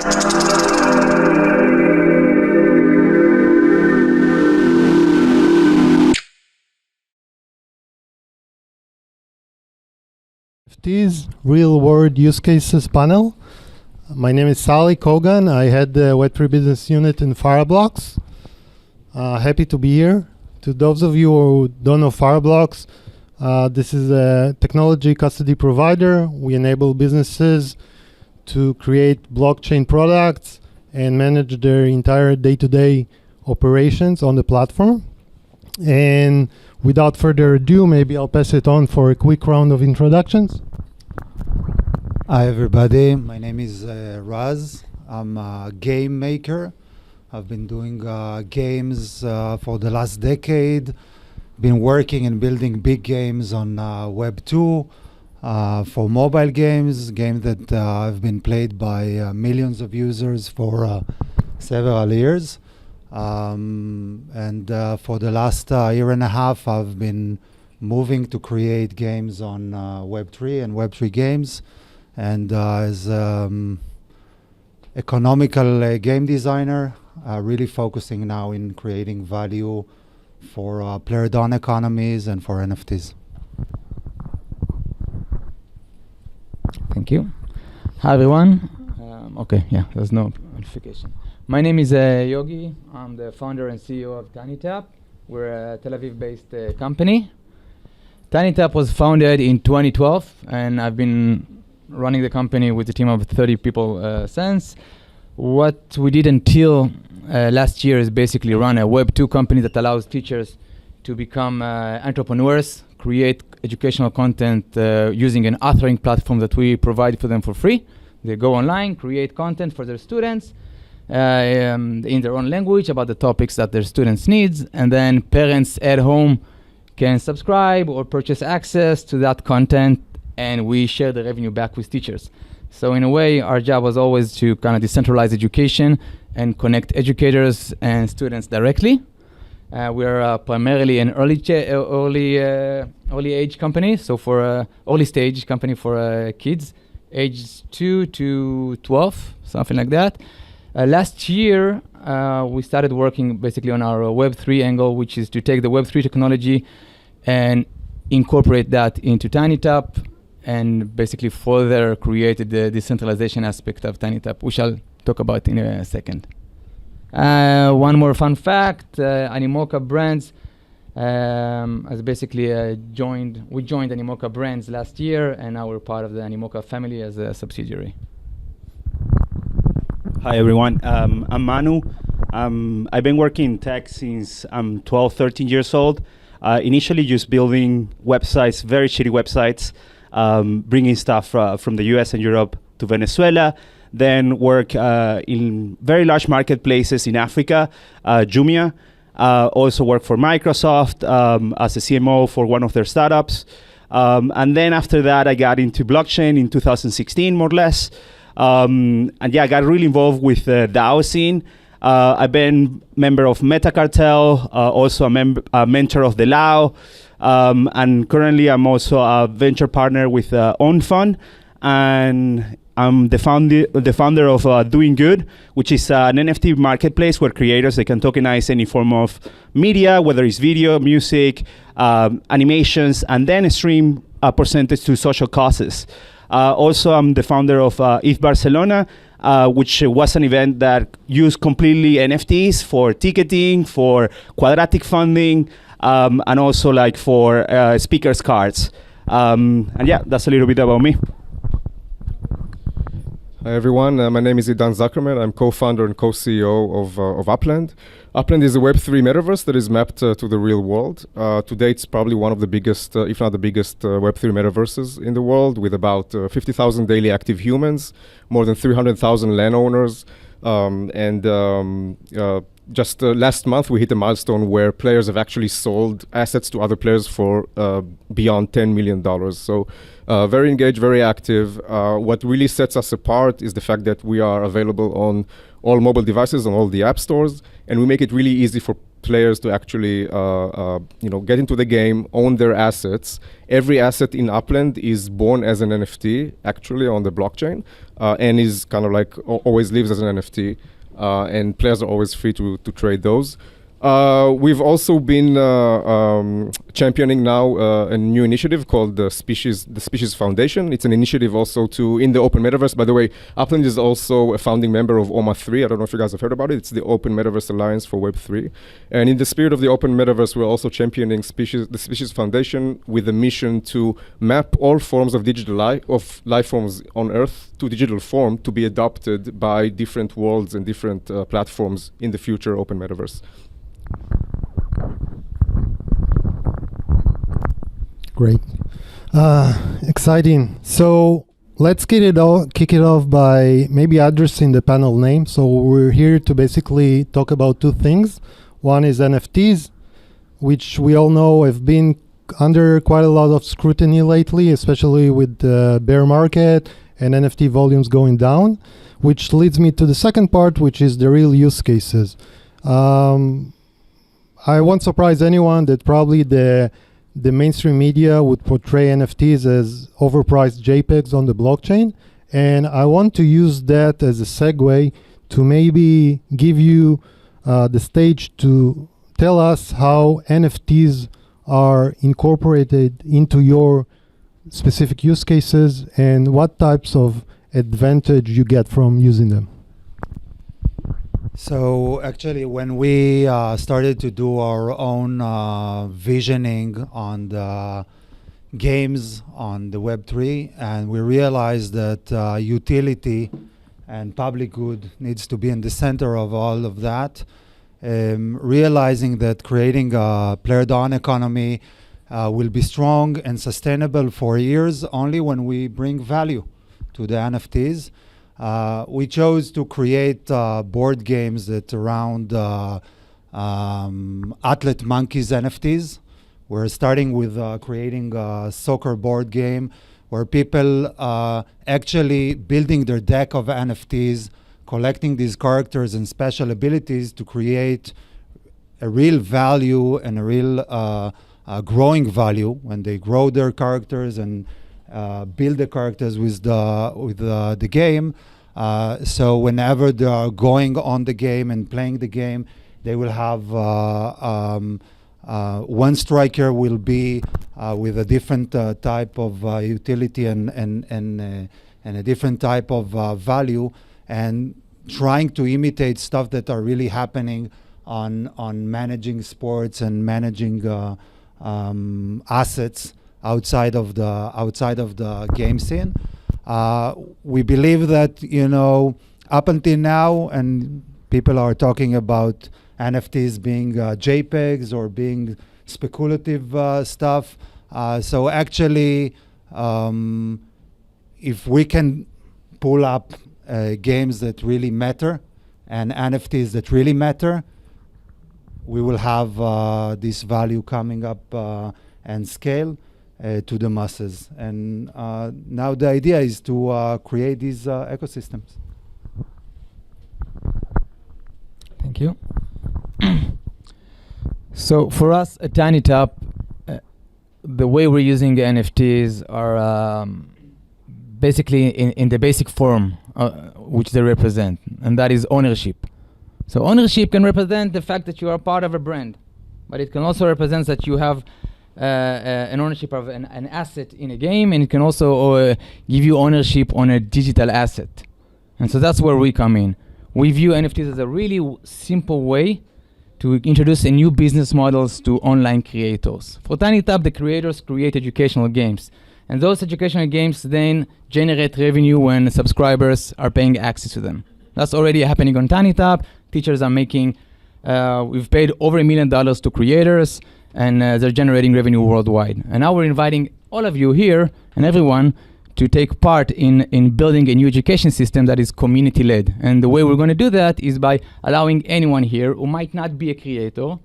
NFTs Real World Use Cases panel. My name is Salick Cogan. I head the Web3 business unit in Fireblocks. Happy to be here. To those of you who don't know Fireblocks, this is a technology custody provider. We enable businesses to create blockchain products and manage their entire day-to-day operations on the platform. And without further ado, maybe I'll pass it on for a quick round of introductions. Hi everybody, my name is Raz. I'm a game maker. I've been doing games for the last decade. Been working and building big games on Web 2 for mobile games that have been played by millions of users for several years. And for the last year and a half, I've been moving to create games on Web3 and Web3 games. And as economical game designer, really focusing now in creating value for player-owned economies and for NFTs. Thank you. Hi everyone. There's no notification. My name is Yogi. I'm the founder and CEO of TinyTap. We're a Tel Aviv-based company. TinyTap was founded in 2012, and I've been running the company with a team of 30 people since. What we did until last year is basically run a Web 2 company that allows teachers to become entrepreneurs, create educational content using an authoring platform that we provide for them for free. They go online, create content for their students in their own language about the topics that their students need, and then parents at home can subscribe or purchase access to that content, and we share the revenue back with teachers. So in a way, our job was always to kind of decentralize education and connect educators and students directly. We're primarily an early age company, so for early stage company for kids, ages 2 to 12, something like that. Last year, we started working basically on our Web3 angle, which is to take the Web3 technology and incorporate that into TinyTap and basically further create the decentralization aspect of TinyTap, which I'll talk about in a second. One more fun fact, Animoca Brands has basically we joined Animoca Brands last year, and now we're part of the Animoca family as a subsidiary. Hi everyone, I'm Manu. I've been working in tech since I'm 12, 13 years old. Initially just building websites, very shitty websites, bringing stuff from the US and Europe to Venezuela, then work in very large marketplaces in Africa, Jumia. Also work for Microsoft as a CMO for one of their startups. And then after that, I got into blockchain in 2016, more or less. I got really involved with the DAO scene. I've been member of Meta Cartel, also a mentor of the LAO. And currently I'm also a venture partner with Own Fund, and I'm the founder of Doing Good, which is an NFT marketplace where creators, they can tokenize any form of media, whether it's video, music, animations, and then stream a percentage to social causes. Also, I'm the founder of ETH Barcelona, which was an event that used completely NFTs for ticketing, for quadratic funding, and also like for speakers cards. That's a little bit about me. Hi everyone, my name is Idan Zuckerman. I'm co-founder and co-CEO of Upland. Upland is a Web3 metaverse that is mapped to the real world. Today it's probably one of the biggest, if not the biggest, Web3 metaverses in the world, with about 50,000 daily active humans, more than 300,000 landowners, and just last month we hit a milestone where players have actually sold assets to other players for beyond $10 million. So very engaged, very active. What really sets us apart is the fact that we are available on all mobile devices, on all the app stores, and we make it really easy for players to actually get into the game, own their assets. Every asset in Upland is born as an NFT, actually, on the blockchain, and is kind of like always lives as an NFT. And players are always free to trade those. We've also been championing now a new initiative called the Species Foundation. It's an initiative also in the Open Metaverse. By the way, Upland is also a founding member of OMA3. I don't know if you guys have heard about it. It's the Open Metaverse Alliance for Web3. And in the spirit of the Open Metaverse, we're also championing the Species Foundation with a mission to map all forms of digital life forms on Earth to digital form to be adopted by different worlds and different platforms in the future Open Metaverse. Great. Exciting. So let's kick it off by maybe addressing the panel name. So we're here to basically talk about two things. One is NFTs, which we all know have been under quite a lot of scrutiny lately, especially with the bear market and NFT volumes going down, which leads me to the second part, which is the real use cases. I won't surprise anyone that probably the mainstream media would portray NFTs as overpriced JPEGs on the blockchain. And I want to use that as a segue to maybe give you the stage to tell us how NFTs are incorporated into your specific use cases and what types of advantage you get from using them. So actually, when we started to do our own visioning on the games on the Web3, and we realized that utility and public good needs to be in the center of all of that, realizing that creating a player-down economy will be strong and sustainable for years only when we bring value to the NFTs. We chose to create board games that around Athlete Monkeys NFTs. We're starting with creating a soccer board game where people actually building their deck of NFTs, collecting these characters and special abilities to create a real value and a real growing value when they grow their characters and build the characters with the game. So whenever they are going on the game and playing the game, they will have one striker will be with a different type of utility and a different type of value, and trying to imitate stuff that are really happening on managing sports and managing assets outside of the game scene. We believe that, up until now, and people are talking about NFTs being JPEGs or being speculative stuff. So actually, if we can pull up games that really matter and NFTs that really matter, we will have this value coming up and scale to the masses. And now the idea is to create these ecosystems. Thank you. So for us at TinyTap, the way we're using NFTs are basically in the basic form which they represent, and that is ownership. So ownership can represent the fact that you are part of a brand, but it can also represent that you have an ownership of an asset in a game, and it can also give you ownership on a digital asset. And so that's where we come in. We view NFTs as a really simple way to introduce a new business models to online creators. For TinyTap, the creators create educational games, and those educational games then generate revenue when subscribers are paying access to them. That's already happening on TinyTap. Teachers are making, we've paid over $1 million to creators, and they're generating revenue worldwide. And now we're inviting all of you here and everyone to take part in building a new education system that is community-led. And the way we're going to do that is by allowing anyone here who might not be a creator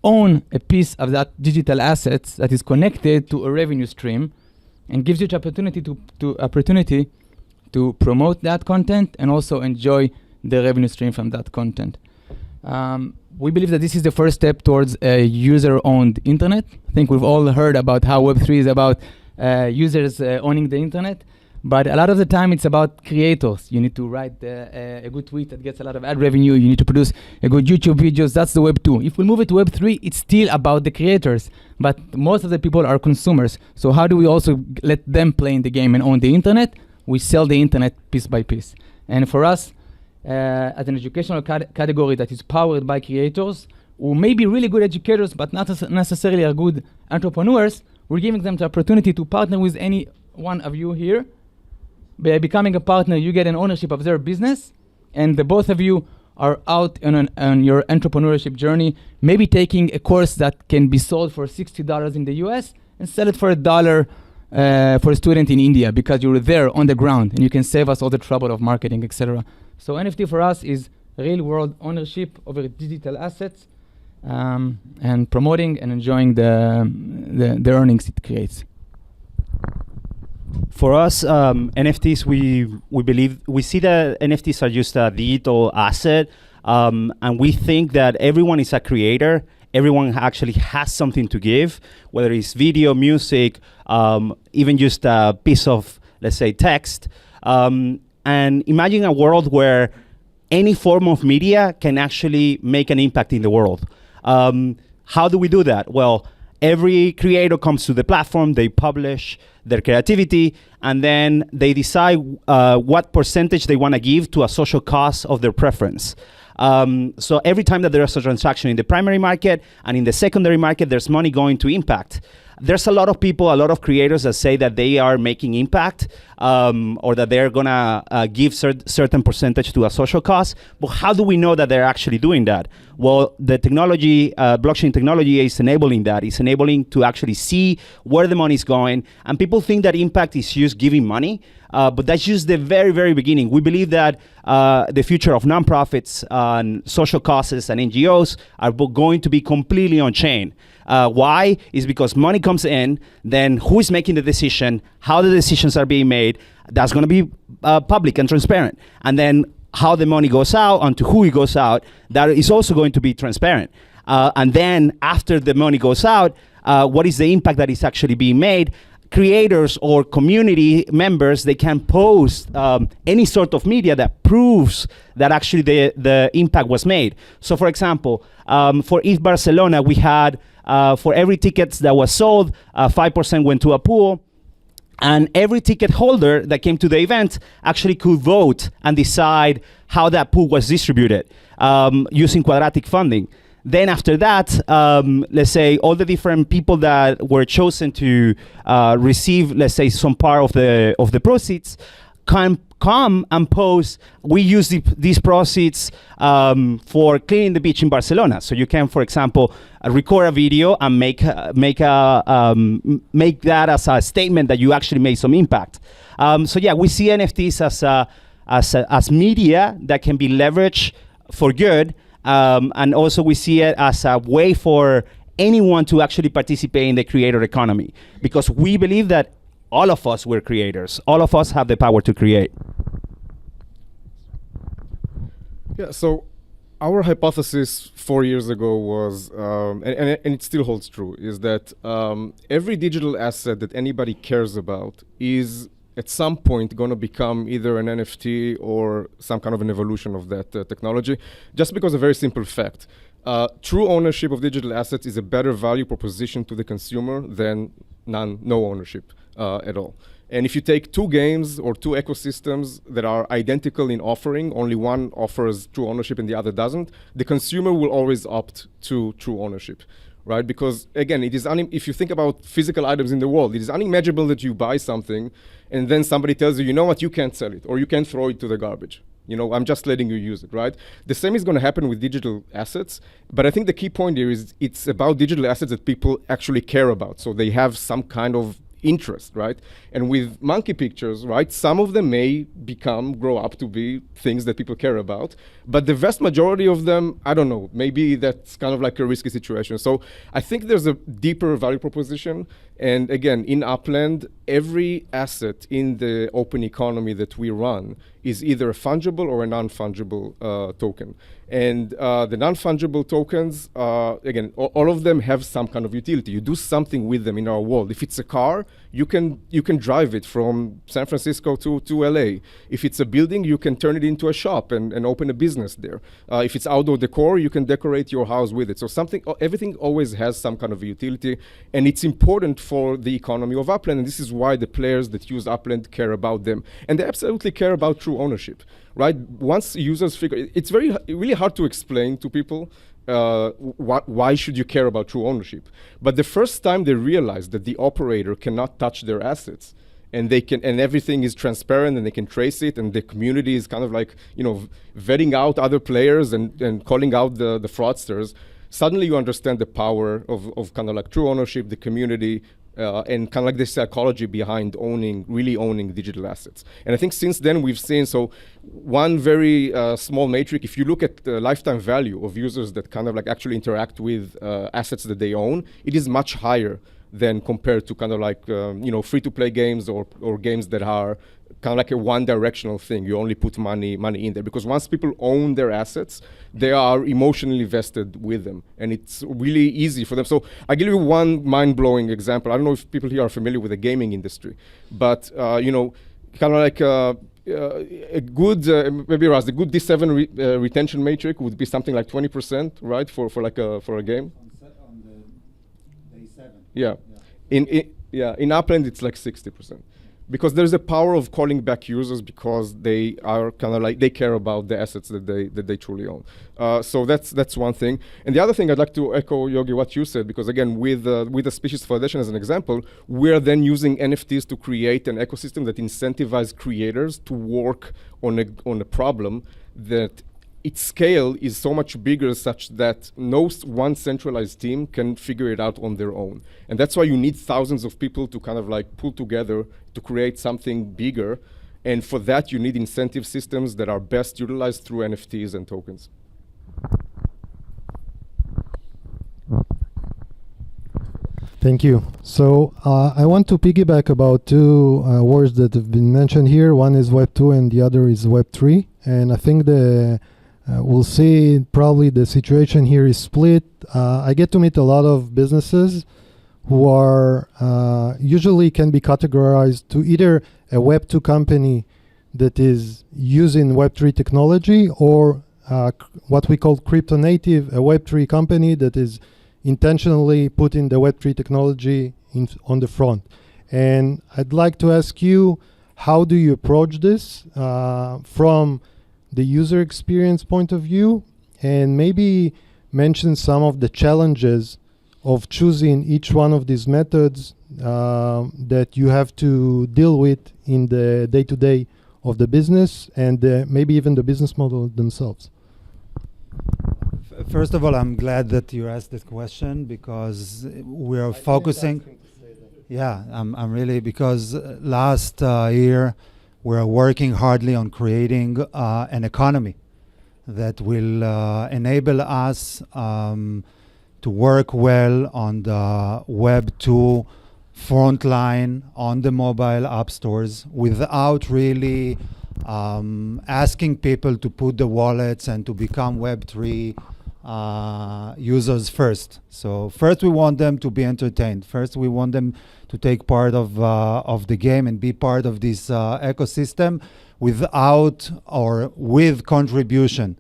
own a piece of that digital assets that is connected to a revenue stream, and gives you the opportunity to promote that content and also enjoy the revenue stream from that content. We believe that this is the first step towards a user-owned internet. I think we've all heard about how Web3 is about users owning the internet, but a lot of the time it's about creators. You need to write a good tweet that gets a lot of ad revenue. You need to produce a good YouTube videos. That's the Web 2. If we move it to Web 3, it's still about the creators, but most of the people are consumers. So how do we also let them play in the game and own the internet? We sell the internet piece by piece. And for us, as an educational category that is powered by creators, who may be really good educators, but not necessarily are good entrepreneurs, we're giving them the opportunity to partner with any one of you here. By becoming a partner, you get an ownership of their business, and the both of you are out on your entrepreneurship journey, maybe taking a course that can be sold for $60 in the US and sell it for $1 for a student in India, because you're there on the ground and you can save us all the trouble of marketing, etc. So NFT for us is real world ownership over digital assets, and promoting and enjoying the earnings it creates. For us, NFTs, we believe, we see that NFTs are just a digital asset, and we think that everyone is a creator. Everyone actually has something to give, whether it's video, music, even just a piece of, let's say, text. And imagine a world where any form of media can actually make an impact in the world. How do we do that? Well, every creator comes to the platform, they publish their creativity, and then they decide what percentage they want to give to a social cause of their preference. So every time that there is a transaction in the primary market and in the secondary market, there's money going to impact. There's a lot of people, a lot of creators that say that they are making impact, or that they're gonna give certain percentage to a social cause. But how do we know that they're actually doing that? Well, the technology, blockchain technology is enabling that. It's enabling to actually see where the money is going. And people think that impact is just giving money, but that's just the very, very beginning. We believe that the future of nonprofits and social causes and NGOs are going to be completely on-chain. Why? Is because money comes in, then who is making the decision, how the decisions are being made, that's going to be public and transparent. And then how the money goes out and to who it goes out, that is also going to be transparent. And then after the money goes out, what is the impact that is actually being made? Creators or community members, they can post any sort of media that proves that actually the impact was made. So for example, for ETH Barcelona, we had for every ticket that was sold, 5% went to a pool, and every ticket holder that came to the event actually could vote and decide how that pool was distributed using quadratic funding. Then after that, let's say all the different people that were chosen to receive, let's say, some part of the proceeds, can come and post. We use these proceeds for cleaning the beach in Barcelona. So you can, for example, record a video and make that as a statement that you actually made some impact. So yeah, we see NFTs as media that can be leveraged for good. And also we see it as a way for anyone to actually participate in the creator economy, because we believe that all of us were creators. All of us have the power to create. Yeah, so our hypothesis 4 years ago was, and it still holds true, is that every digital asset that anybody cares about is at some point going to become either an NFT or some kind of an evolution of that technology, just because of a very simple fact. True ownership of digital assets is a better value proposition to the consumer than no ownership at all. And if you take two games or two ecosystems that are identical in offering, only one offers true ownership and the other doesn't, the consumer will always opt to true ownership, right? Because again, it is if you think about physical items in the world, it is unimaginable that you buy something and then somebody tells you, you know what, you can't sell it, or you can't throw it to the garbage. You know, I'm just letting you use it, right? The same is going to happen with digital assets, but I think the key point here is it's about digital assets that people actually care about. So they have some kind of interest, right? And with monkey pictures, right, some of them may grow up to be things that people care about, but the vast majority of them, I don't know, maybe that's kind of like a risky situation. So I think there's a deeper value proposition. And again, in Upland, every asset in the open economy that we run is either a fungible or a non-fungible token. And the non-fungible tokens, again, all of them have some kind of utility. You do something with them in our world. If it's a car, you can drive it from San Francisco to LA. If it's a building, you can turn it into a shop and open a business there. If it's outdoor decor, you can decorate your house with it. So everything always has some kind of utility, and it's important for the economy of Upland. And this is why the players that use Upland care about them, and they absolutely care about true ownership. Right? Once users figure, it's really hard to explain to people why should you care about true ownership. But the first time they realize that the operator cannot touch their assets, and everything is transparent, and they can trace it, and the community is kind of like, vetting out other players and calling out the fraudsters, suddenly you understand the power of kind of like true ownership, the community, and kind of like the psychology behind really owning digital assets. And I think since then we've seen, so one very small metric, if you look at the lifetime value of users that kind of like actually interact with assets that they own, it is much higher than compared to kind of like, free-to-play games or games that are kind of like a one-directional thing. You only put money in there, because once people own their assets, they are emotionally vested with them, and it's really easy for them. So I'll give you one mind-blowing example. I don't know if people here are familiar with the gaming industry, but kind of like a good, maybe Raz, the good D7 retention metric would be something like 20%, right, for a game. On the day 7. Yeah. In Upland it's like 60%. Because there's a power of calling back users, because they are kind of like, they care about the assets that they truly own. So that's one thing. And the other thing, I'd like to echo, Yogi, what you said, because again, with the Species Foundation as an example, we're then using NFTs to create an ecosystem that incentivizes creators to work on a problem that its scale is so much bigger, such that no one centralized team can figure it out on their own. And that's why you need thousands of people to kind of like pull together to create something bigger. And for that, you need incentive systems that are best utilized through NFTs and tokens. Thank you. So I want to piggyback about two words that have been mentioned here. One is Web 2 and the other is Web 3. And I think we'll see probably the situation here is split. I get to meet a lot of businesses who are usually can be categorized to either a Web 2 company that is using Web 3 technology, or what we call crypto native, a Web 3 company that is intentionally putting the Web 3 technology on the front. And I'd like to ask you, how do you approach this from the user experience point of view, and maybe mention some of the challenges of choosing each one of these methods that you have to deal with in the day-to-day of the business, and maybe even the business model themselves. First of all, I'm glad that you asked this question, because we are focusing. Yeah, I'm really, because last year we're working hardly on creating an economy that will enable us to work well on the Web 2 front line on the mobile app stores, without really asking people to put the wallets and to become Web 3 users first. So first we want them to be entertained. First we want them to take part of the game and be part of this ecosystem without or with contribution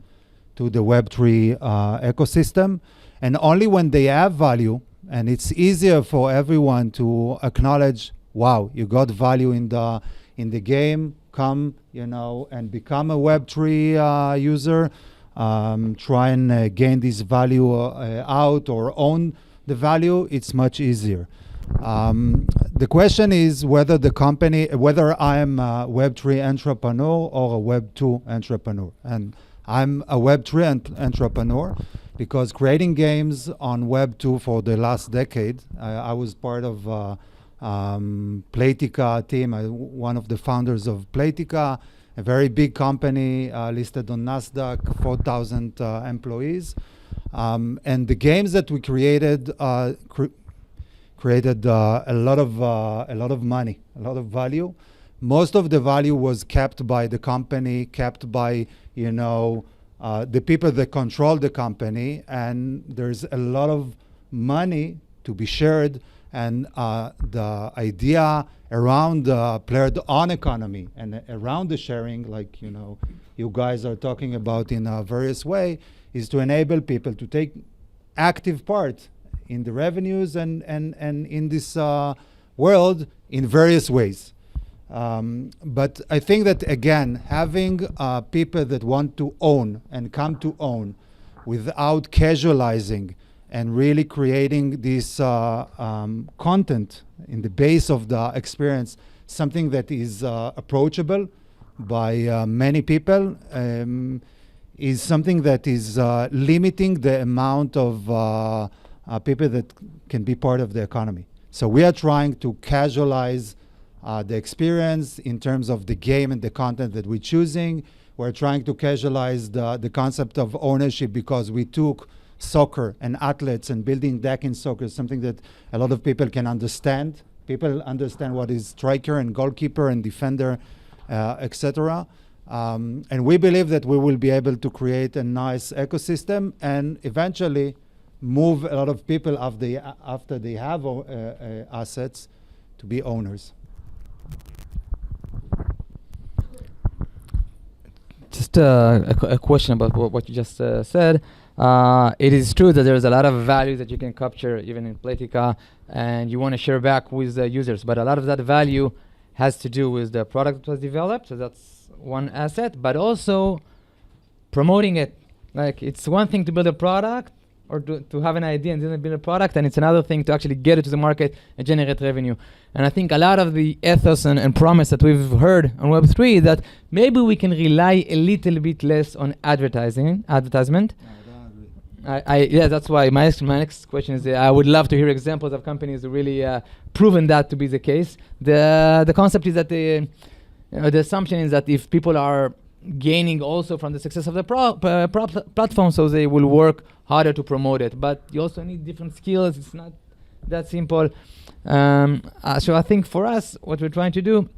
to the Web3 ecosystem. And only when they have value, and it's easier for everyone to acknowledge, wow, you got value in the game, come, and become a Web3 user, try and gain this value out or own the value, it's much easier. The question is whether I'm a Web3 entrepreneur or a Web2 entrepreneur. And I'm a Web3 entrepreneur, because creating games on Web2 for the last decade, I was part of Playtika team, one of the founders of Playtika, a very big company listed on NASDAQ, 4,000 employees. And the games that we created created a lot of money, a lot of value. Most of the value was kept by the company, kept by the people that control the company, and there's a lot of money to be shared. And the idea around the player-owned economy and around the sharing, like you guys are talking about in a various way, is to enable people to take active part in the revenues and in this world in various ways. But I think that, again, having people that want to own and come to own without casualizing and really creating this content in the base of the experience, something that is approachable by many people, is something that is limiting the amount of people that can be part of the economy. So we are trying to casualize the experience in terms of the game and the content that we're choosing. We're trying to casualize the concept of ownership, because we took soccer and athletes and building deck in soccer is something that a lot of people can understand. People understand what is striker and goalkeeper and defender, etc. And we believe that we will be able to create a nice ecosystem and eventually move a lot of people after they have assets to be owners. Just a question about what you just said. It is true that there's a lot of value that you can capture even in Playtika, and you want to share back with the users, but a lot of that value has to do with the product that was developed, so that's one asset, but also promoting it. Like, it's one thing to build a product or to have an idea and then build a product, and it's another thing to actually get it to the market and generate revenue. And I think a lot of the ethos and promise that we've heard on Web3 is that maybe we can rely a little bit less on advertisement. Yeah, that's why my next question is, I would love to hear examples of companies that really proven that to be the case. The concept is that the assumption is that if people are gaining also from the success of the platform, so they will work harder to promote it. But you also need different skills. It's not that simple. So I think for us, what we're trying to do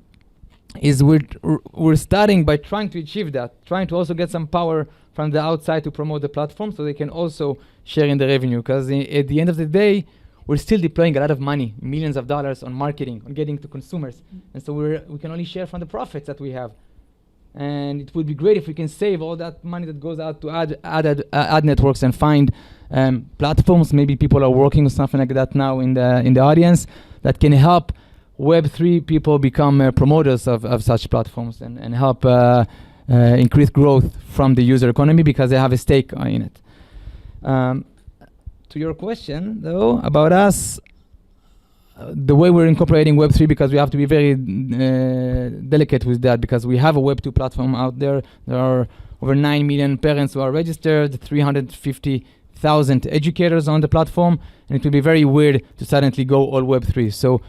is we're starting by trying to achieve that, trying to also get some power from the outside to promote the platform so they can also share in the revenue. Because at the end of the day, we're still deploying a lot of money, millions of dollars on marketing, on getting to consumers. And so we can only share from the profits that we have. And it would be great if we can save all that money that goes out to ad networks and find platforms. Maybe people are working on something like that now in the audience that can help Web3 people become promoters of such platforms and help increase growth from the user economy because they have a stake in it. To your question, though, about us, the way we're incorporating Web3, because we have to be very delicate with that, because we have a Web2 platform out there. There are over 9 million parents who are registered, 350,000 educators on the platform, and it will be very weird to suddenly go all Web3. So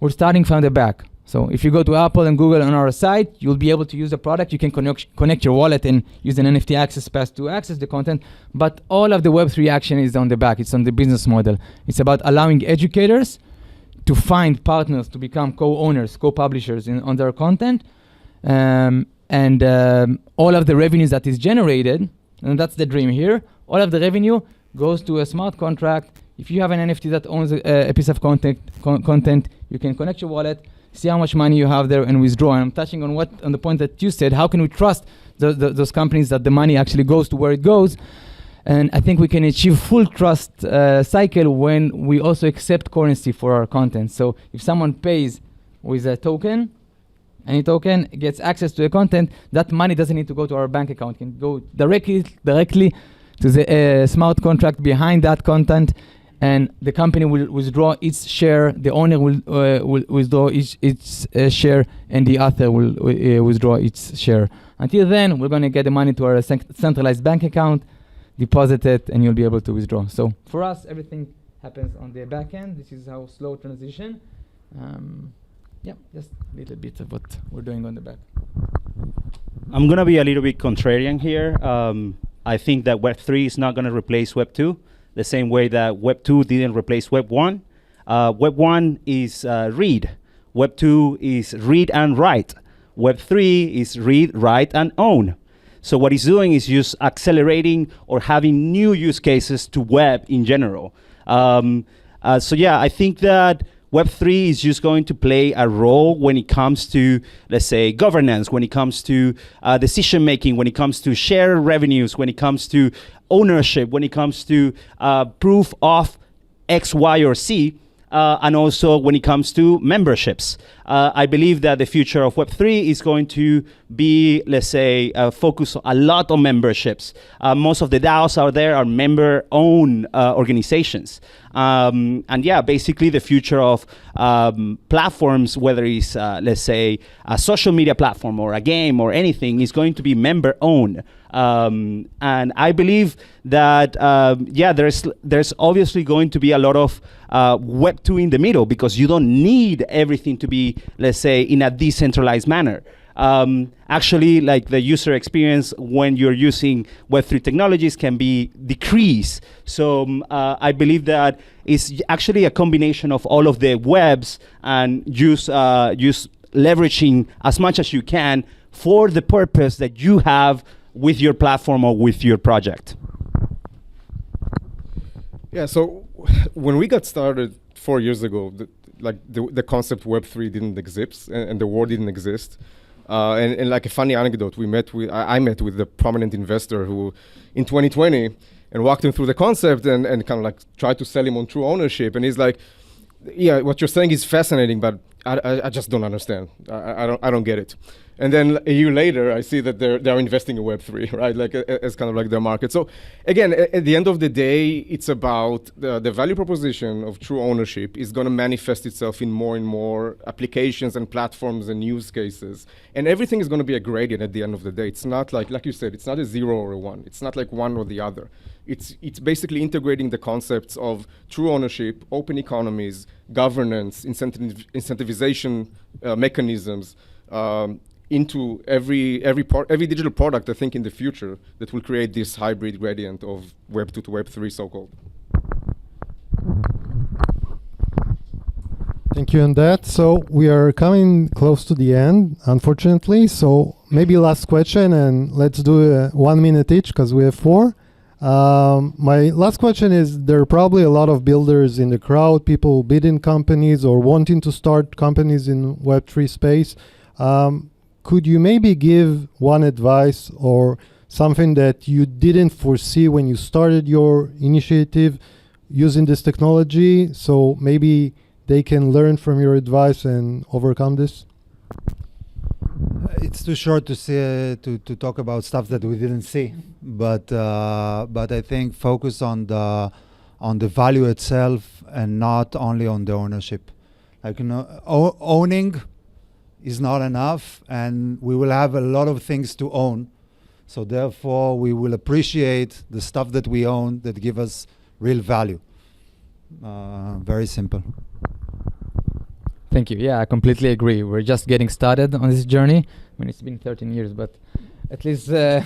we're starting from the back. So if you go to Apple and Google on our site, you'll be able to use the product. You can connect your wallet and use an NFT access pass to access the content. But all of the Web3 action is on the back. It's on the business model. It's about allowing educators to find partners to become co-owners, co-publishers on their content. And all of the revenues that is generated, and that's the dream here, all of the revenue goes to a smart contract. If you have an NFT that owns a piece of content, you can connect your wallet, see how much money you have there, and withdraw. And I'm touching on the point that you said, how can we trust those companies that the money actually goes to where it goes? And I think we can achieve full trust cycle when we also accept currency for our content. So if someone pays with a token, any token gets access to the content, that money doesn't need to go to our bank account. It can go directly to the smart contract behind that content, and the company will withdraw its share, the owner will withdraw its share, and the author will withdraw its share. Until then, we're going to get the money to our centralized bank account, deposit it, and you'll be able to withdraw. So for us, everything happens on the back end. This is how slow transition. Yeah, just a little bit of what we're doing on the back. I'm going to be a little bit contrarian here. I think that Web3 is not going to replace Web2 the same way that Web2 didn't replace Web1. Web1 is read. Web2 is read and write. Web3 is read, write, and own. So what it's doing is just accelerating or having new use cases to web in general. So yeah, I think that Web3 is just going to play a role when it comes to, let's say, governance, when it comes to decision making, when it comes to share revenues, when it comes to ownership, when it comes to proof of X, Y, or C, and also when it comes to memberships. I believe that the future of Web3 is going to be, let's say, focus a lot on memberships. Most of the DAOs out there are member-owned organizations. And yeah, basically the future of platforms, whether it's, let's say, a social media platform or a game or anything, is going to be member-owned. And I believe that, yeah, there's obviously going to be a lot of Web2 in the middle, because you don't need everything to be, let's say, in a decentralized manner. Actually, like the user experience when you're using Web3 technologies can be decreased. So I believe that it's actually a combination of all of the webs and use leveraging as much as you can for the purpose that you have with your platform or with your project. Yeah, so when we got started 4 years ago, the concept Web3 didn't exist, and the word didn't exist. And like a funny anecdote, I met with the prominent investor who, in 2020, and walked him through the concept and kind of like tried to sell him on true ownership. And he's like, yeah, what you're saying is fascinating, but I just don't understand. I don't get it. And then a year later, I see that they're investing in Web3, right? Like as kind of like their market. So again, at the end of the day, it's about the value proposition of true ownership is going to manifest itself in more and more applications and platforms and use cases. And everything is going to be a gradient at the end of the day. It's not like you said, it's not a 0 or a 1. It's not like one or the other. It's basically integrating the concepts of true ownership, open economies, governance, incentivization mechanisms, into every digital product, I think, in the future that will create this hybrid gradient of Web 2 to Web 3, so-called. Thank you on that. So we are coming close to the end, unfortunately. So maybe last question, and let's do 1 minute each because we have 4. My last question is, there are probably a lot of builders in the crowd, people bidding companies or wanting to start companies in Web3 space. Could you maybe give one advice or something that you didn't foresee when you started your initiative using this technology, so maybe they can learn from your advice and overcome this? It's too short to say to talk about stuff that we didn't see, but I think focus on the value itself and not only on the ownership. Like, you know, owning is not enough, and we will have a lot of things to own. So therefore, we will appreciate the stuff that we own that give us real value. Very simple. Thank you. Yeah, I completely agree. We're just getting started on this journey. I mean, it's been 13 years, but at least it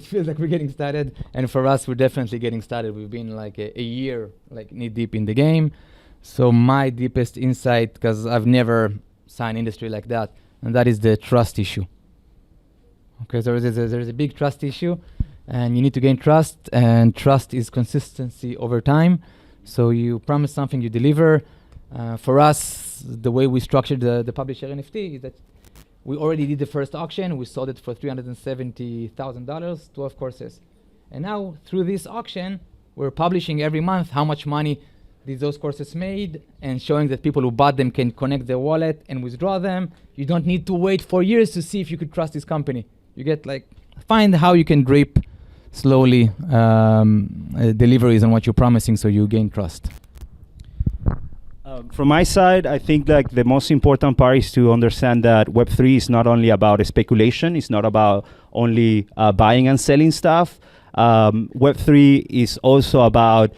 feels like we're getting started. And for us, we're definitely getting started. We've been like a year, like knee deep in the game. So my deepest insight, because I've never signed industry like that, and that is the trust issue. Okay, so there's a big trust issue, and you need to gain trust, and trust is consistency over time. So you promise something, you deliver. For us, the way we structured the publisher NFT is that we already did the first auction. We sold it for $370,000, 12 courses. And now, through this auction, we're publishing every month how much money those courses made, and showing that people who bought them can connect their wallet and withdraw them. You don't need to wait for years to see if you could trust this company. You get find how you can drip slowly deliveries on what you're promising, so you gain trust. From my side, I think the most important part is to understand that Web3 is not only about speculation. It's not about only buying and selling stuff. Web3 is also about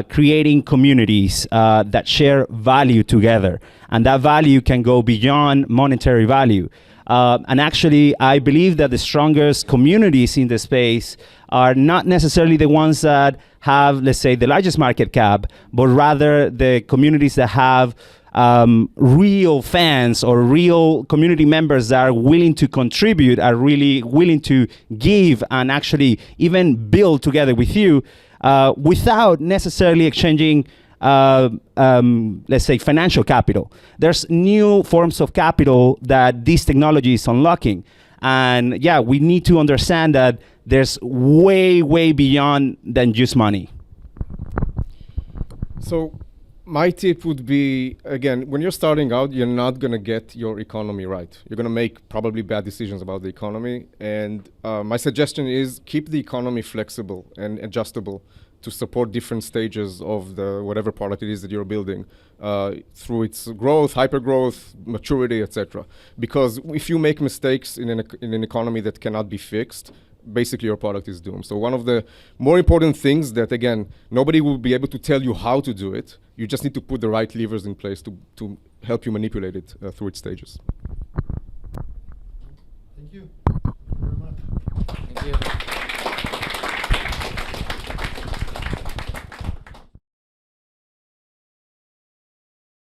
creating communities that share value together. And that value can go beyond monetary value. And actually, I believe that the strongest communities in the space are not necessarily the ones that have, let's say, the largest market cap, but rather the communities that have real fans or real community members that are willing to contribute, are really willing to give and actually even build together with you without necessarily exchanging let's say financial capital. There's new forms of capital that this technology is unlocking. And yeah, we need to understand that there's way, way beyond than just money. So my tip would be, again, when you're starting out, you're not going to get your economy right. You're going to make probably bad decisions about the economy. And my suggestion is keep the economy flexible and adjustable to support different stages of the whatever product it is that you're building through its growth, hypergrowth, maturity, etc. Because if you make mistakes in an economy that cannot be fixed, basically your product is doomed. So one of the more important things that, again, nobody will be able to tell you how to do it. You just need to put the right levers in place to help you manipulate it through its stages. Thank you.